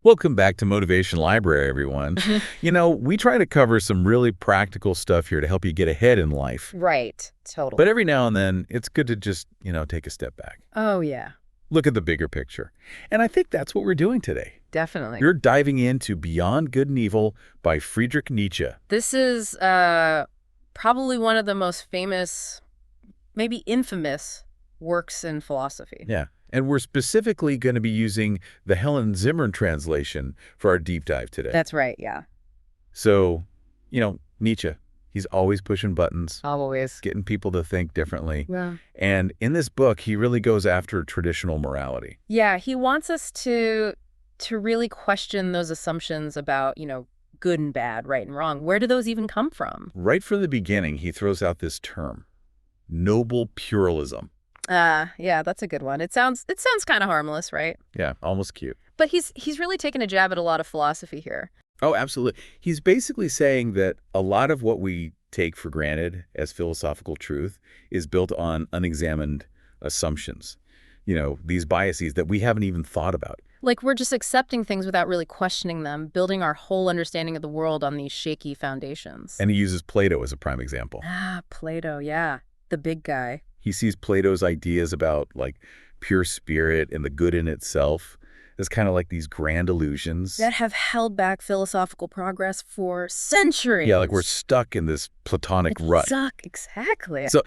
Welcome back to Motivation Library, everyone. We try to cover some really practical stuff here to help you get ahead in life. Right. But Totally. every now and then, it's good to just, take a step back. Oh, yeah. Look at the bigger picture. And I think that's what we're doing today. Definitely. You're diving into Beyond Good and Evil by Friedrich Nietzsche. This is probably one of the most famous, maybe infamous works in philosophy. Yeah. And we're specifically going to be using the Helen Zimmern translation for our deep dive today. That's right, yeah. So, Nietzsche, he's always pushing buttons, Always. getting people to think differently. Yeah. And in this book, he really goes after traditional morality. Yeah, he wants us to really question those assumptions about, good and bad, right and wrong. Where do those even come from? Right from the beginning, he throws out this term, noble pluralism. Yeah, that's a good one. It sounds kind of harmless, right? Yeah, almost cute. But he's really taken a jab at a lot of philosophy here. Oh, absolutely. He's basically saying that a lot of what we take for granted as philosophical truth is built on unexamined assumptions. These biases that we haven't even thought about. Like we're just accepting things without really questioning them, building our whole understanding of the world on these shaky foundations. And he uses Plato as a prime example. Plato, yeah. The big guy. He sees Plato's ideas about, pure spirit and the good in itself as kind of like these grand illusions. That have held back philosophical progress for centuries. Yeah, like we're stuck in this Platonic rut. Exactly. So,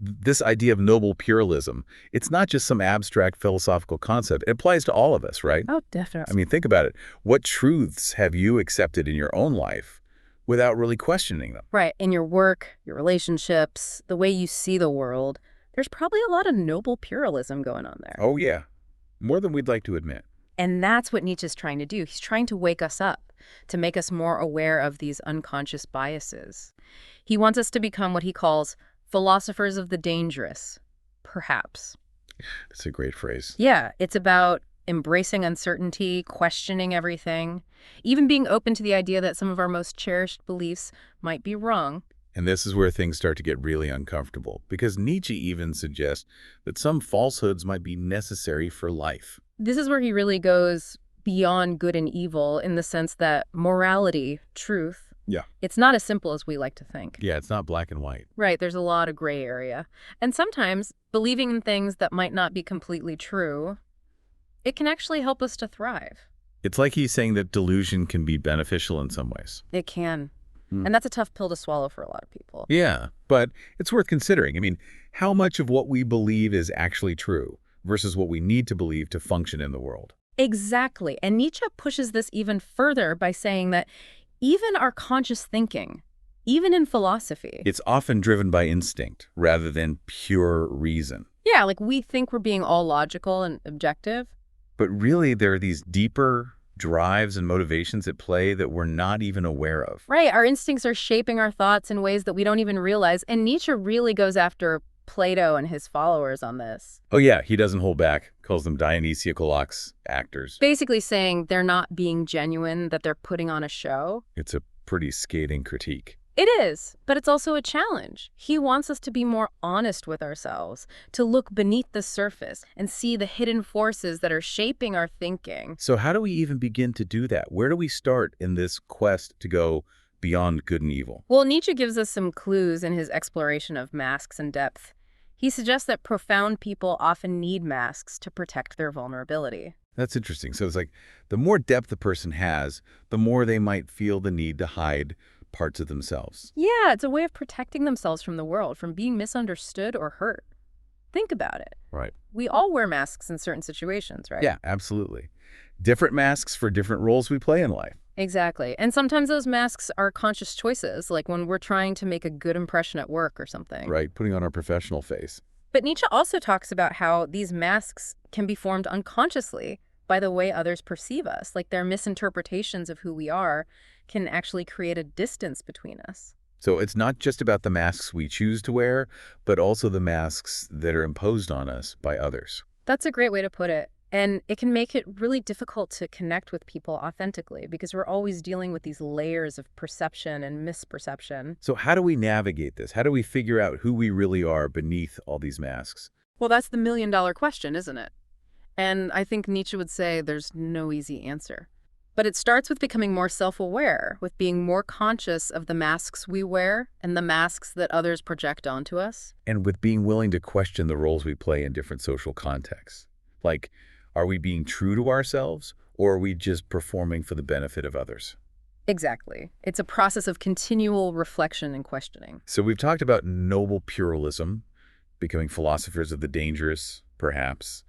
this idea of noble pluralism, it's not just some abstract philosophical concept. It applies to all of us, right? Oh, definitely. Think about it. What truths have you accepted in your own life without really questioning them? Right. In your work, your relationships, the way you see the world, there's probably a lot of noble pluralism going on there. Oh, yeah. More than we'd like to admit. And that's what Nietzsche's trying to do. He's trying to wake us up, to make us more aware of these unconscious biases. He wants us to become what he calls philosophers of the dangerous, perhaps. That's a great phrase. Yeah, it's about embracing uncertainty, questioning everything, even being open to the idea that some of our most cherished beliefs might be wrong. And this is where things start to get really uncomfortable, because Nietzsche even suggests that some falsehoods might be necessary for life. This is where he really goes beyond good and evil in the sense that morality, truth, it's not as simple as we like to think. Yeah, it's not black and white. Right, there's a lot of gray area. And sometimes believing in things that might not be completely true, it can actually help us to thrive. It's like he's saying that delusion can be beneficial in some ways. It can. And that's a tough pill to swallow for a lot of people. Yeah, but it's worth considering. How much of what we believe is actually true versus what we need to believe to function in the world? Exactly. And Nietzsche pushes this even further by saying that even our conscious thinking, even in philosophy, It's often driven by instinct rather than pure reason. yeah, like we think we're being all logical and objective. But really, there are these deeper drives and motivations at play that we're not even aware of. Right, our instincts are shaping our thoughts in ways that we don't even realize. And Nietzsche really goes after Plato and his followers on this. Oh yeah, he doesn't hold back, calls them Dionysiacal actors. Basically saying they're not being genuine, that they're putting on a show. It's a pretty scathing critique. It is, but it's also a challenge. He wants us to be more honest with ourselves, to look beneath the surface and see the hidden forces that are shaping our thinking. So how do we even begin to do that? Where do we start in this quest to go beyond good and evil? Well, Nietzsche gives us some clues in his exploration of masks and depth. He suggests that profound people often need masks to protect their vulnerability. That's interesting. So it's like the more depth a person has, the more they might feel the need to hide parts of themselves. Yeah, it's a way of protecting themselves from the world, from being misunderstood or hurt. Think about it. Right. We all wear masks in certain situations, right? Yeah, absolutely. Different masks for different roles we play in life. Exactly. And sometimes those masks are conscious choices, like when we're trying to make a good impression at work or something. Right, putting on our professional face. But Nietzsche also talks about how these masks can be formed unconsciously by the way others perceive us, like their misinterpretations of who we are can actually create a distance between us. So it's not just about the masks we choose to wear, but also the masks that are imposed on us by others. That's a great way to put it. And it can make it really difficult to connect with people authentically because we're always dealing with these layers of perception and misperception. So how do we navigate this? How do we figure out who we really are beneath all these masks? Well, that's the million-dollar question, isn't it? And I think Nietzsche would say there's no easy answer. But it starts with becoming more self-aware, with being more conscious of the masks we wear and the masks that others project onto us. And with being willing to question the roles we play in different social contexts. Like, are we being true to ourselves, or are we just performing for the benefit of others? Exactly. It's a process of continual reflection and questioning. So we've talked about noble pluralism, becoming philosophers of the dangerous, perhaps,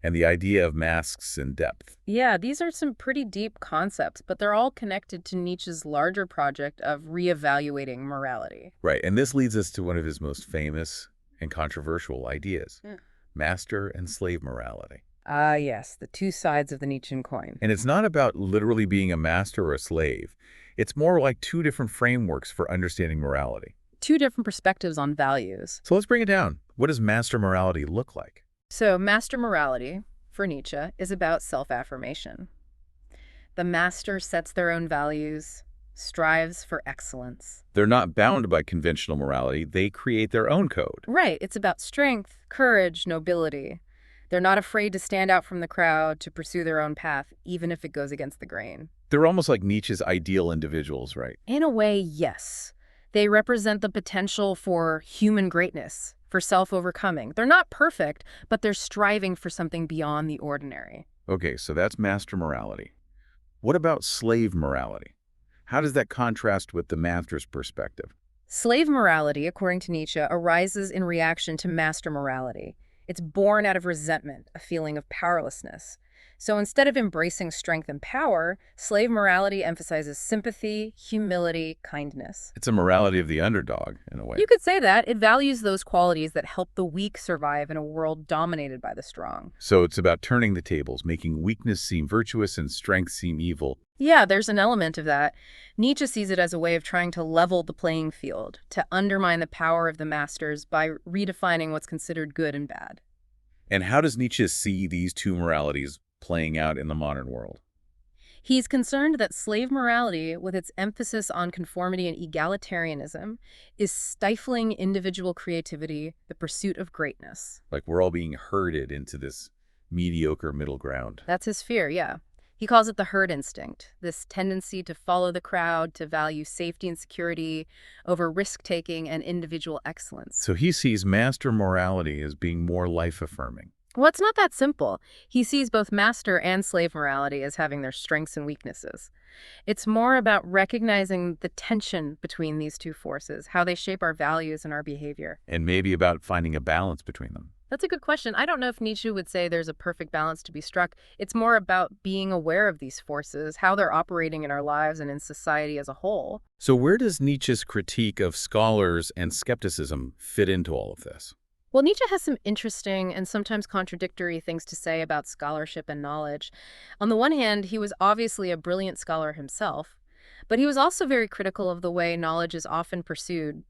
and the idea of masks and depth. Yeah, these are some pretty deep concepts, but they're all connected to Nietzsche's larger project of reevaluating morality. Right, and this leads us to one of his most famous and controversial ideas, Yeah. master and slave morality. Ah, yes, the two sides of the Nietzschean coin. And it's not about literally being a master or a slave. It's more like two different frameworks for understanding morality. Two different perspectives on values. So let's bring it down. What does master morality look like? So, master morality, for Nietzsche, is about self-affirmation. The master sets their own values, strives for excellence. They're not bound by conventional morality. They create their own code. Right, it's about strength, courage, nobility. They're not afraid to stand out from the crowd, to pursue their own path, even if it goes against the grain. They're almost like Nietzsche's ideal individuals, right? In a way, yes. They represent the potential for human greatness, for self-overcoming. They're not perfect, but they're striving for something beyond the ordinary. Okay, so that's master morality. What about slave morality? How does that contrast with the master's perspective? Slave morality, according to Nietzsche, arises in reaction to master morality. It's born out of resentment, a feeling of powerlessness. So instead of embracing strength and power, slave morality emphasizes sympathy, humility, kindness. It's a morality of the underdog, in a way. You could say that. It values those qualities that help the weak survive in a world dominated by the strong. So it's about turning the tables, making weakness seem virtuous and strength seem evil. Yeah, there's an element of that. Nietzsche sees it as a way of trying to level the playing field, to undermine the power of the masters by redefining what's considered good and bad. And how does Nietzsche see these two moralities playing out in the modern world? He's concerned that slave morality, with its emphasis on conformity and egalitarianism, is stifling individual creativity, the pursuit of greatness. Like we're all being herded into this mediocre middle ground. That's his fear, yeah. He calls it the herd instinct, this tendency to follow the crowd, to value safety and security over risk-taking and individual excellence. So he sees master morality as being more life-affirming. Well, it's not that simple. He sees both master and slave morality as having their strengths and weaknesses. It's more about recognizing the tension between these two forces, how they shape our values and our behavior. And maybe about finding a balance between them. That's a good question. I don't know if Nietzsche would say there's a perfect balance to be struck. It's more about being aware of these forces, how they're operating in our lives and in society as a whole. So where does Nietzsche's critique of scholars and skepticism fit into all of this? Well, Nietzsche has some interesting and sometimes contradictory things to say about scholarship and knowledge. On the one hand, he was obviously a brilliant scholar himself, but he was also very critical of the way knowledge is often pursued,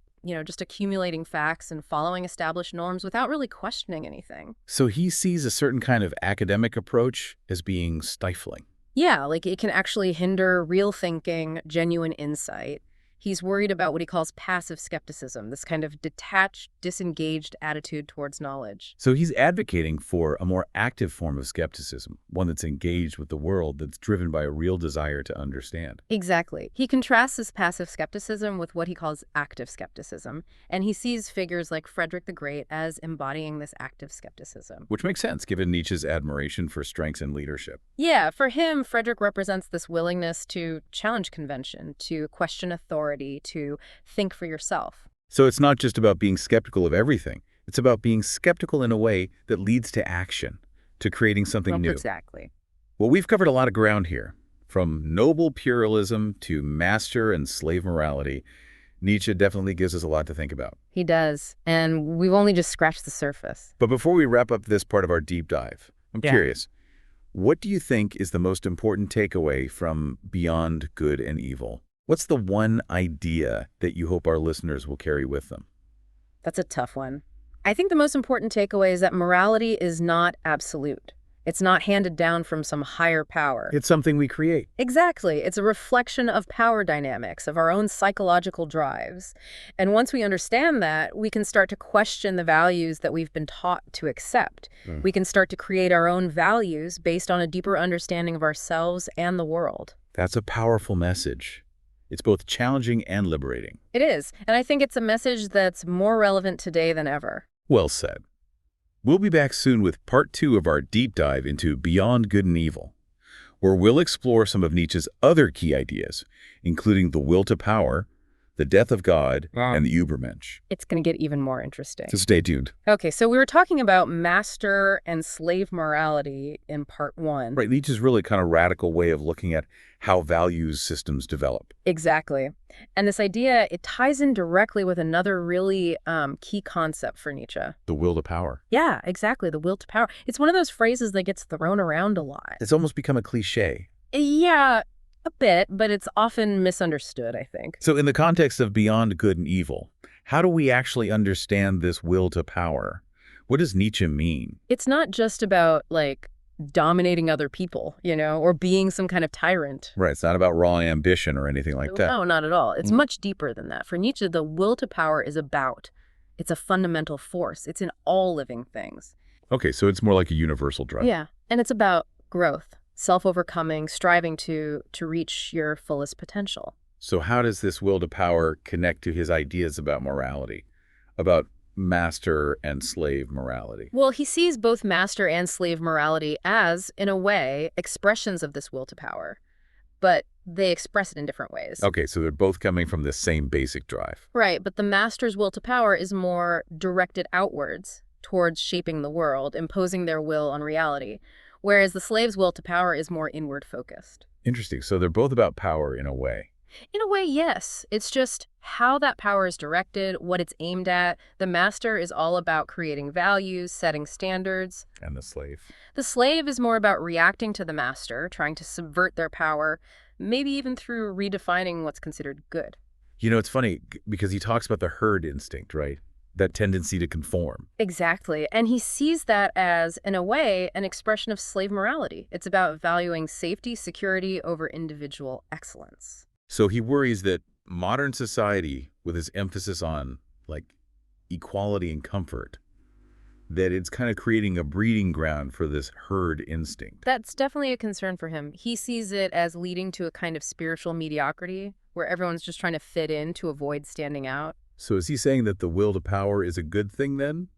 just accumulating facts and following established norms without really questioning anything. So he sees a certain kind of academic approach as being stifling. Yeah, like it can actually hinder real thinking, genuine insight. He's worried about what he calls passive skepticism, this kind of detached, disengaged attitude towards knowledge. So he's advocating for a more active form of skepticism, one that's engaged with the world, that's driven by a real desire to understand. Exactly. He contrasts this passive skepticism with what he calls active skepticism, and he sees figures like Friedrich the Great as embodying this active skepticism. Which makes sense, given Nietzsche's admiration for strengths and leadership. Yeah, for him, Friedrich represents this willingness to challenge convention, to question authority, to think for yourself. So it's not just about being skeptical of everything. It's about being skeptical in a way that leads to action, to creating something new. Exactly. Well, we've covered a lot of ground here. From noble pluralism to master and slave morality, Nietzsche definitely gives us a lot to think about. He does, and we've only just scratched the surface. But before we wrap up this part of our deep dive, I'm curious, what do you think is the most important takeaway from Beyond Good and Evil? What's the one idea that you hope our listeners will carry with them? That's a tough one. I think the most important takeaway is that morality is not absolute. It's not handed down from some higher power. It's something we create. Exactly. It's a reflection of power dynamics, of our own psychological drives. And once we understand that, we can start to question the values that we've been taught to accept. We can start to create our own values based on a deeper understanding of ourselves and the world. That's a powerful message. It's both challenging and liberating. It is, and I think it's a message that's more relevant today than ever. Well said. We'll be back soon with part 2 of our deep dive into Beyond Good and Evil, where we'll explore some of Nietzsche's other key ideas, including the will to power, the death of God, and the Übermensch. It's going to get even more interesting. So stay tuned. Okay, so we were talking about master and slave morality in part 1. Right, Nietzsche's really kind of radical way of looking at how values systems develop. Exactly. And this idea, it ties in directly with another really key concept for Nietzsche. The will to power. Yeah, exactly, the will to power. It's one of those phrases that gets thrown around a lot. It's almost become a cliche. Yeah, a bit, but it's often misunderstood, I think. So in the context of Beyond Good and Evil, how do we actually understand this will to power? What does Nietzsche mean? It's not just about, like, dominating other people, or being some kind of tyrant. Right, it's not about raw ambition or anything like that. No, not at all. It's much deeper than that. For Nietzsche, the will to power is it's a fundamental force. It's in all living things. Okay, so it's more like a universal drive. Yeah, and it's about growth, self-overcoming, striving to reach your fullest potential. So how does this will to power connect to his ideas about morality, about master and slave morality? Well, he sees both master and slave morality as, in a way, expressions of this will to power, but they express it in different ways. Okay, so they're both coming from the same basic drive. Right, but the master's will to power is more directed outwards, towards shaping the world, imposing their will on reality, whereas the slave's will to power is more inward-focused. Interesting. So they're both about power in a way. In a way, yes. It's just how that power is directed, what it's aimed at. The master is all about creating values, setting standards. And the slave? The slave is more about reacting to the master, trying to subvert their power, maybe even through redefining what's considered good. It's funny because he talks about the herd instinct, right? That tendency to conform. Exactly. And he sees that as, in a way, an expression of slave morality. It's about valuing safety, security over individual excellence. So he worries that modern society, with its emphasis on, equality and comfort, that it's kind of creating a breeding ground for this herd instinct. That's definitely a concern for him. He sees it as leading to a kind of spiritual mediocrity, where everyone's just trying to fit in to avoid standing out. So is he saying that the will to power is a good thing then?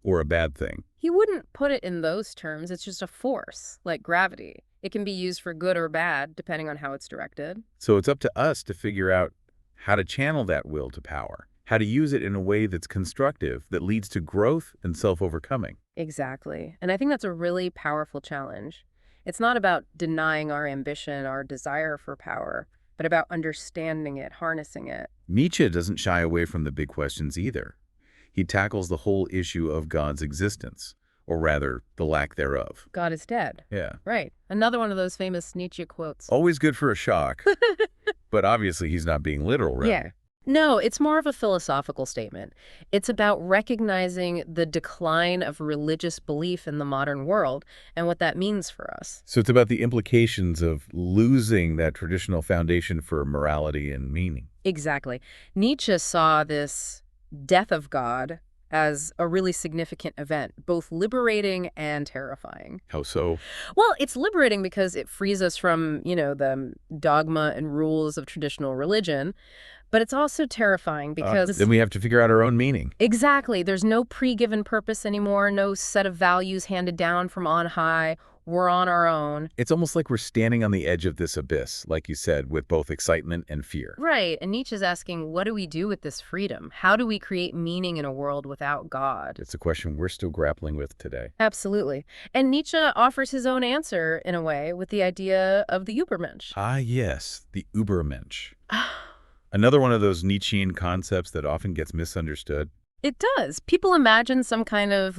Or a bad thing? He wouldn't put it in those terms. It's just a force, like gravity. It can be used for good or bad, depending on how it's directed. So it's up to us to figure out how to channel that will to power, how to use it in a way that's constructive, that leads to growth and self-overcoming. Exactly. And I think that's a really powerful challenge. It's not about denying our ambition, our desire for power, but about understanding it, harnessing it. Nietzsche doesn't shy away from the big questions either. He tackles the whole issue of God's existence, or rather, the lack thereof. God is dead. Yeah. Right. Another one of those famous Nietzsche quotes. Always good for a shock. But obviously he's not being literal, right? Yeah. No, it's more of a philosophical statement. It's about recognizing the decline of religious belief in the modern world and what that means for us. So it's about the implications of losing that traditional foundation for morality and meaning. Exactly. Nietzsche saw this death of God as a really significant event, both liberating and terrifying. How so? Well, it's liberating because it frees us from, the dogma and rules of traditional religion, but it's also terrifying because... Then we have to figure out our own meaning. Exactly. There's no pre-given purpose anymore, no set of values handed down from on high. We're on our own. It's almost like we're standing on the edge of this abyss, like you said, with both excitement and fear. Right. And Nietzsche's asking, what do we do with this freedom? How do we create meaning in a world without God? It's a question we're still grappling with today. Absolutely. And Nietzsche offers his own answer, in a way, with the idea of the Übermensch. Ah, yes, the Übermensch. Another one of those Nietzschean concepts that often gets misunderstood. It does. People imagine some kind of,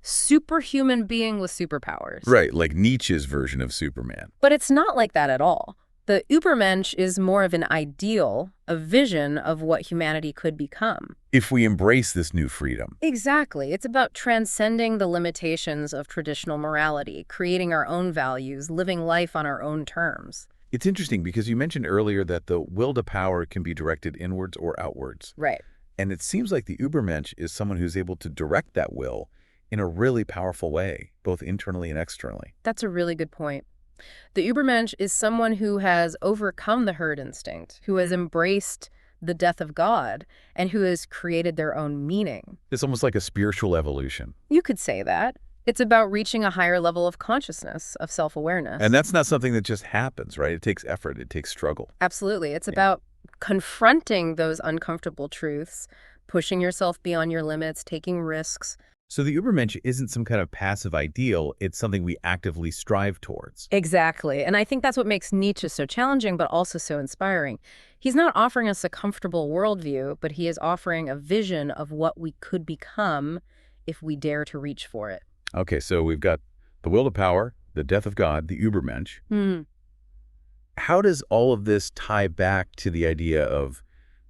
superhuman being with superpowers. Right, like Nietzsche's version of Superman. But it's not like that at all. The Übermensch is more of an ideal, a vision of what humanity could become. If we embrace this new freedom. Exactly. It's about transcending the limitations of traditional morality, creating our own values, living life on our own terms. It's interesting because you mentioned earlier that the will to power can be directed inwards or outwards. Right. And it seems like the Übermensch is someone who's able to direct that will in a really powerful way, both internally and externally. That's a really good point. The Übermensch is someone who has overcome the herd instinct, who has embraced the death of God, and who has created their own meaning. It's almost like a spiritual evolution. You could say that. It's about reaching a higher level of consciousness, of self-awareness. And that's not something that just happens, right? It takes effort. It takes struggle. Absolutely. It's about confronting those uncomfortable truths, pushing yourself beyond your limits, taking risks. So the Übermensch isn't some kind of passive ideal. It's something we actively strive towards. Exactly. And I think that's what makes Nietzsche so challenging, but also so inspiring. He's not offering us a comfortable worldview, but he is offering a vision of what we could become if we dare to reach for it. Okay, so we've got the will to power, the death of God, the Übermensch. How does all of this tie back to the idea of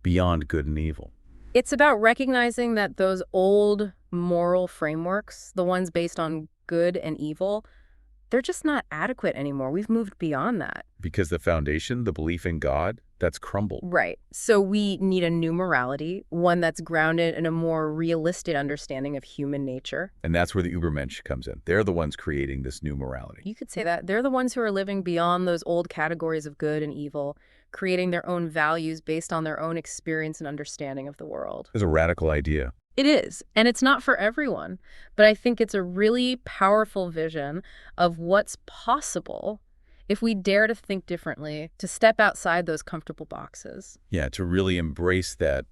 beyond good and evil? It's about recognizing that those old moral frameworks, the ones based on good and evil, they're just not adequate anymore. We've moved beyond that. Because the foundation, the belief in God, that's crumbled. Right. So we need a new morality, one that's grounded in a more realistic understanding of human nature. And that's where the Übermensch comes in. They're the ones creating this new morality. You could say that. They're the ones who are living beyond those old categories of good and evil, creating their own values based on their own experience and understanding of the world. It's a radical idea. It is, and it's not for everyone, but I think it's a really powerful vision of what's possible if we dare to think differently, to step outside those comfortable boxes. Yeah, to really embrace that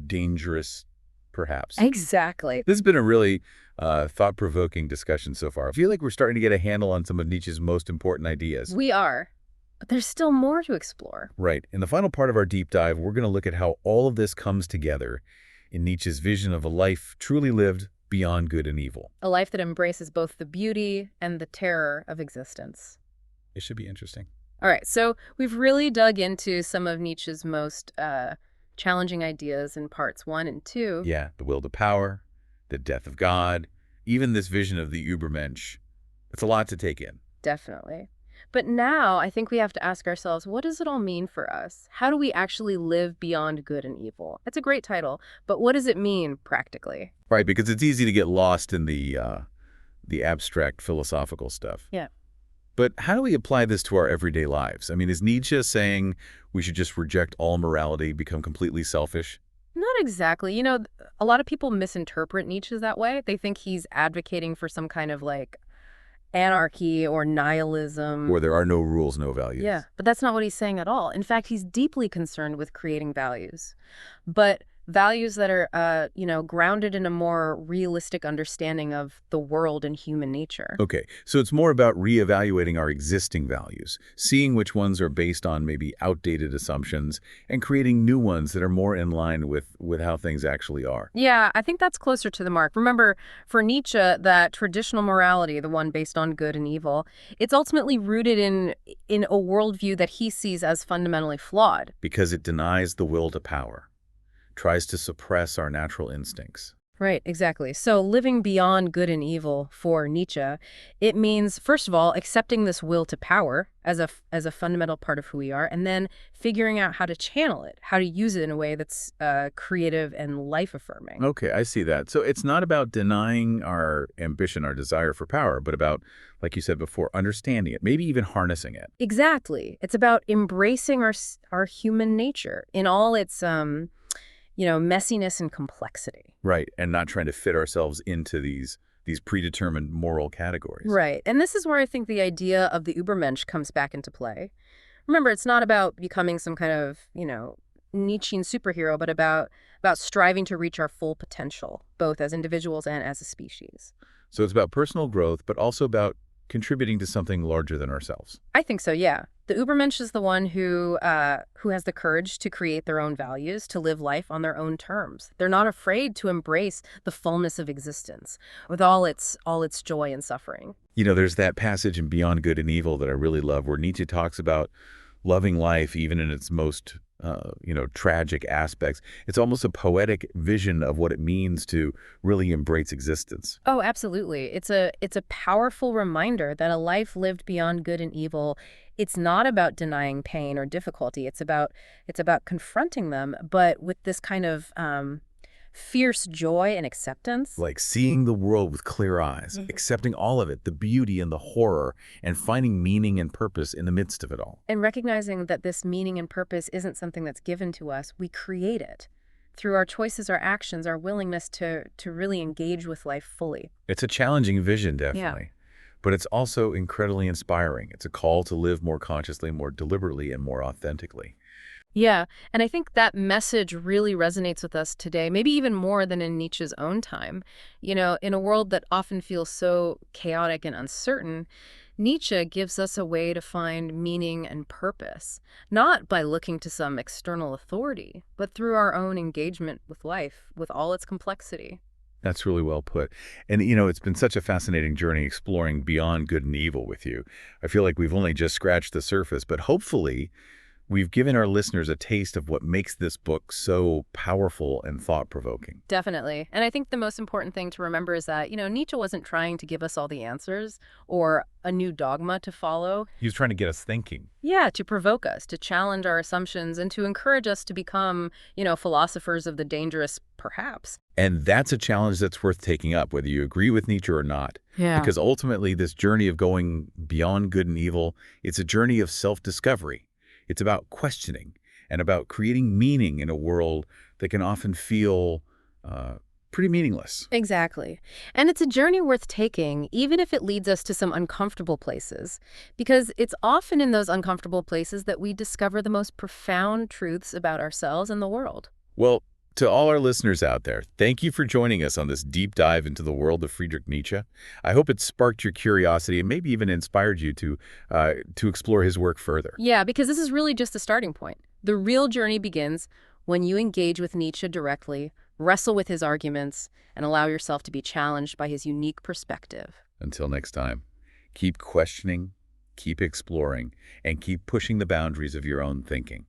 dangerous, perhaps. Exactly. This has been a really thought-provoking discussion so far. I feel like we're starting to get a handle on some of Nietzsche's most important ideas. We are, but there's still more to explore. Right. In the final part of our deep dive, we're going to look at how all of this comes together in Nietzsche's vision of a life truly lived beyond good and evil. A life that embraces both the beauty and the terror of existence. It should be interesting. All right, so we've really dug into some of Nietzsche's most challenging ideas in parts 1 and 2. Yeah, the will to power, the death of God, even this vision of the Übermensch. It's a lot to take in. Definitely. But now I think we have to ask ourselves, what does it all mean for us? How do we actually live beyond good and evil? It's a great title, but what does it mean practically? Right, because it's easy to get lost in the abstract philosophical stuff. Yeah. But how do we apply this to our everyday lives? I mean, is Nietzsche saying we should just reject all morality, become completely selfish? Not exactly. You know, a lot of people misinterpret Nietzsche that way. They think he's advocating for some kind of like anarchy or nihilism. Where there are no rules, no values. Yeah, but that's not what he's saying at all. In fact, he's deeply concerned with creating values. But values that are, grounded in a more realistic understanding of the world and human nature. Okay, so it's more about reevaluating our existing values, seeing which ones are based on maybe outdated assumptions, and creating new ones that are more in line with how things actually are. Yeah, I think that's closer to the mark. Remember, for Nietzsche, that traditional morality, the one based on good and evil, it's ultimately rooted in a worldview that he sees as fundamentally flawed. Because it denies the will to power, tries to suppress our natural instincts. Right, exactly. So living beyond good and evil for Nietzsche, it means, first of all, accepting this will to power as a fundamental part of who we are, and then figuring out how to channel it, how to use it in a way that's creative and life-affirming. Okay, I see that. So it's not about denying our ambition, our desire for power, but about, like you said before, understanding it, maybe even harnessing it. Exactly. It's about embracing our human nature in all its messiness and complexity. Right, and not trying to fit ourselves into these predetermined moral categories. Right, and this is where I think the idea of the Übermensch comes back into play. Remember, it's not about becoming some kind of, Nietzschean superhero, but about striving to reach our full potential, both as individuals and as a species. So it's about personal growth, but also about contributing to something larger than ourselves. I think so, yeah. The Übermensch is the one who has the courage to create their own values, to live life on their own terms. They're not afraid to embrace the fullness of existence with all its joy and suffering. There's that passage in Beyond Good and Evil that I really love where Nietzsche talks about loving life even in its most tragic aspects. It's almost a poetic vision of what it means to really embrace existence. Oh, absolutely. It's a powerful reminder that a life lived beyond good and evil, it's not about denying pain or difficulty. It's about confronting them, but with this kind of fierce joy and acceptance. Like seeing the world with clear eyes, accepting all of it, the beauty and the horror, and finding meaning and purpose in the midst of it all. And recognizing that this meaning and purpose isn't something that's given to us, we create it. Through our choices, our actions, our willingness to really engage with life fully. It's a challenging vision, Yeah. definitely. But it's also incredibly inspiring. It's a call to live more consciously, more deliberately, and more authentically. Yeah, and I think that message really resonates with us today, maybe even more than in Nietzsche's own time. In a world that often feels so chaotic and uncertain, Nietzsche gives us a way to find meaning and purpose, not by looking to some external authority, but through our own engagement with life, with all its complexity. That's really well put. And, it's been such a fascinating journey exploring beyond good and evil with you. I feel like we've only just scratched the surface, but hopefully we've given our listeners a taste of what makes this book so powerful and thought-provoking. Definitely. And I think the most important thing to remember is that, Nietzsche wasn't trying to give us all the answers or a new dogma to follow. He was trying to get us thinking. Yeah, to provoke us, to challenge our assumptions, and to encourage us to become, philosophers of the dangerous, perhaps. And that's a challenge that's worth taking up, whether you agree with Nietzsche or not. Yeah. Because ultimately, this journey of going beyond good and evil, it's a journey of self-discovery. It's about questioning and about creating meaning in a world that can often feel pretty meaningless. Exactly. And it's a journey worth taking, even if it leads us to some uncomfortable places, because it's often in those uncomfortable places that we discover the most profound truths about ourselves and the world. Well, to all our listeners out there, thank you for joining us on this deep dive into the world of Friedrich Nietzsche. I hope it sparked your curiosity and maybe even inspired you to explore his work further. Yeah, because this is really just the starting point. The real journey begins when you engage with Nietzsche directly, wrestle with his arguments, and allow yourself to be challenged by his unique perspective. Until next time, keep questioning, keep exploring, and keep pushing the boundaries of your own thinking.